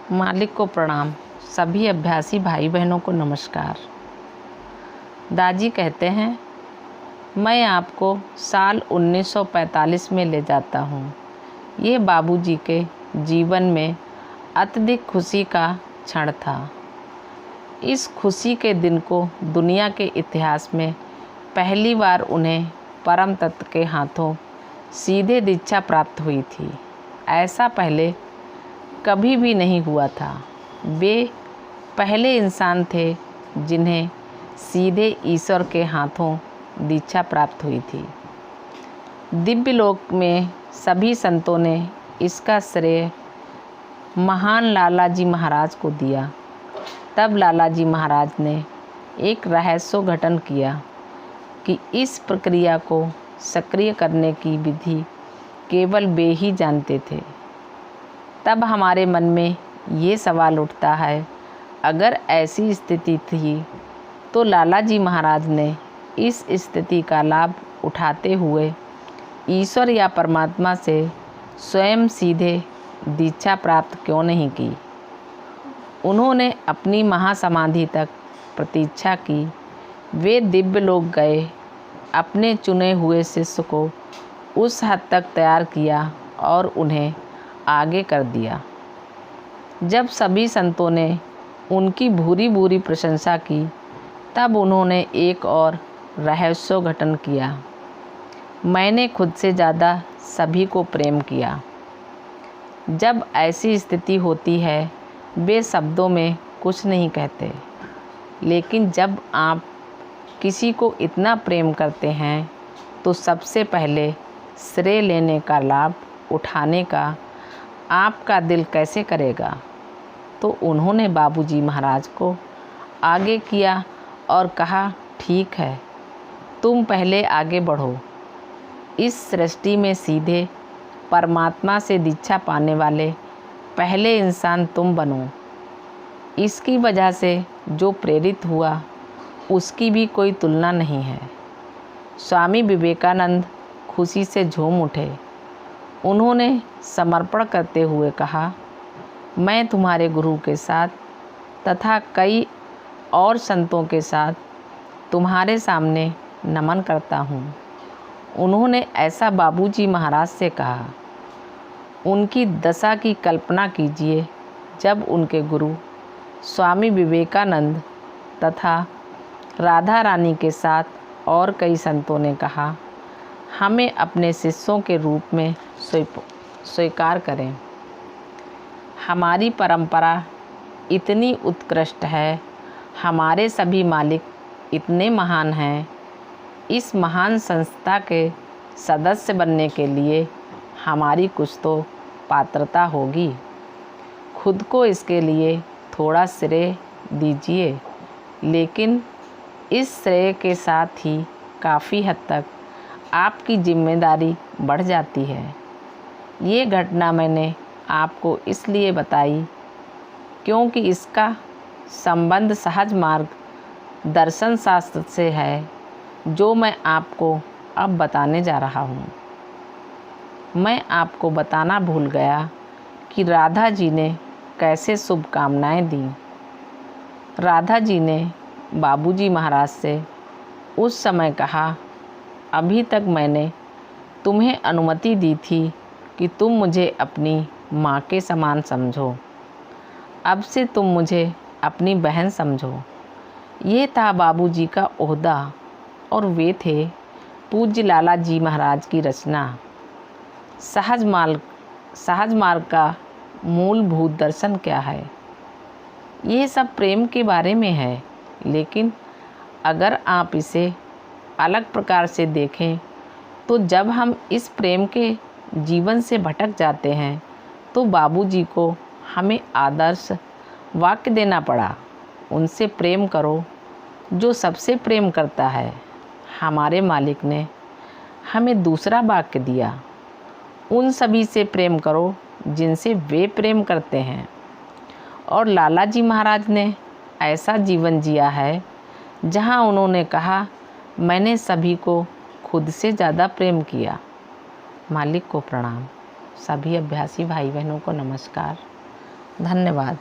मालिक को प्रणाम। सभी अभ्यासी भाई बहनों को नमस्कार। दादी कहते हैं, मैं आपको साल 1945 में ले जाता हूँ। ये बाबूजी के जीवन में अत्यधिक खुशी का क्षण था। इस खुशी के दिन को दुनिया के इतिहास में पहली बार उन्हें परम तत्व के हाथों सीधे दीक्षा प्राप्त हुई थी। ऐसा पहले कभी भी नहीं हुआ था। वे पहले इंसान थे जिन्हें सीधे ईश्वर के हाथों दीक्षा प्राप्त हुई थी। दिव्य लोक में सभी संतों ने इसका श्रेय महान लालाजी महाराज को दिया। तब लालाजी महाराज ने एक रहस्योद्घाटन किया कि इस प्रक्रिया को सक्रिय करने की विधि केवल वे ही जानते थे। तब हमारे मन में ये सवाल उठता है, अगर ऐसी स्थिति थी तो लालाजी महाराज ने इस स्थिति का लाभ उठाते हुए ईश्वर या परमात्मा से स्वयं सीधे दीक्षा प्राप्त क्यों नहीं की। उन्होंने अपनी महासमाधि तक प्रतीक्षा की। वे दिव्य लोक गए, अपने चुने हुए शिष्य को उस हद तक तैयार किया और उन्हें आगे कर दिया। जब सभी संतों ने उनकी भूरी भूरी प्रशंसा की, तब उन्होंने एक और रहस्योद्घाटन किया। मैंने खुद से ज़्यादा सभी को प्रेम किया। जब ऐसी स्थिति होती है, वे शब्दों में कुछ नहीं कहते, लेकिन जब आप किसी को इतना प्रेम करते हैं तो सबसे पहले श्रेय लेने का लाभ उठाने का आपका दिल कैसे करेगा। तो उन्होंने बाबूजी महाराज को आगे किया और कहा, ठीक है, तुम पहले आगे बढ़ो। इस सृष्टि में सीधे परमात्मा से दीक्षा पाने वाले पहले इंसान तुम बनो। इसकी वजह से जो प्रेरित हुआ उसकी भी कोई तुलना नहीं है। स्वामी विवेकानंद खुशी से झूम उठे। उन्होंने समर्पण करते हुए कहा, मैं तुम्हारे गुरु के साथ तथा कई और संतों के साथ तुम्हारे सामने नमन करता हूँ। उन्होंने ऐसा बाबूजी महाराज से कहा। उनकी दशा की कल्पना कीजिए जब उनके गुरु स्वामी विवेकानंद तथा राधा रानी के साथ और कई संतों ने कहा, हमें अपने शिष्यों के रूप में स्वीकार करें। हमारी परंपरा इतनी उत्कृष्ट है, हमारे सभी मालिक इतने महान हैं। इस महान संस्था के सदस्य बनने के लिए हमारी कुछ तो पात्रता होगी। खुद को इसके लिए थोड़ा श्रेय दीजिए, लेकिन इस श्रेय के साथ ही काफ़ी हद तक आपकी जिम्मेदारी बढ़ जाती है। ये घटना मैंने आपको इसलिए बताई क्योंकि इसका संबंध सहज मार्ग दर्शन शास्त्र से है, जो मैं आपको अब बताने जा रहा हूँ। मैं आपको बताना भूल गया कि राधा जी ने कैसे शुभकामनाएं दी। राधा जी ने बाबूजी महाराज से उस समय कहा, अभी तक मैंने तुम्हें अनुमति दी थी कि तुम मुझे अपनी माँ के समान समझो। अब से तुम मुझे अपनी बहन समझो। ये था बाबूजी का ओहदा और वे थे पूज्य लालाजी महाराज की रचना। सहज मार्ग का मूलभूत दर्शन क्या है? ये सब प्रेम के बारे में है, लेकिन अगर आप इसे अलग प्रकार से देखें तो जब हम इस प्रेम के जीवन से भटक जाते हैं तो बाबूजी को हमें आदर्श वाक्य देना पड़ा। उनसे प्रेम करो जो सबसे प्रेम करता है। हमारे मालिक ने हमें दूसरा वाक्य दिया, उन सभी से प्रेम करो जिनसे वे प्रेम करते हैं। और लालाजी महाराज ने ऐसा जीवन जिया है जहां उन्होंने कहा, मैंने सभी को खुद से ज़्यादा प्रेम किया। मालिक को प्रणाम। सभी अभ्यासी भाई बहनों को नमस्कार। धन्यवाद।